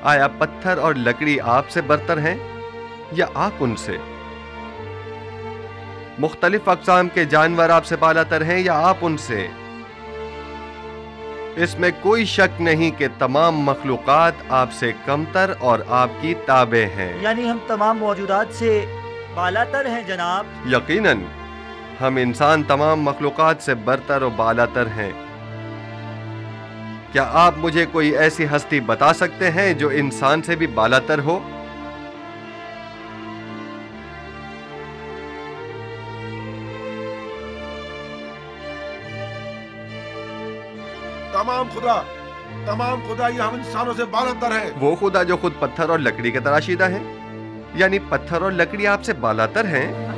आया पत्थर और लकड़ी आपसे बरतर हैं या आप उनसे? मुख्तलिफ अक़साम के जानवर आपसे बालातर हैं या आप उनसे? इसमें कोई शक नहीं कि तमाम मखलूक़ात आपसे कमतर और आपकी ताबे हैं। यानी हम तमाम मौजूदात से बालातर हैं जनाब। यकीनन हम इंसान तमाम मखलूक़ात से बरतर और बालातर हैं। क्या आप मुझे कोई ऐसी हस्ती बता सकते हैं जो इंसान से भी बालातर हो? तमाम खुदा ये हम इंसानों से बालातर है। वो खुदा जो खुद पत्थर और लकड़ी के तराशीदा है, यानी पत्थर और लकड़ी आपसे बालातर हैं।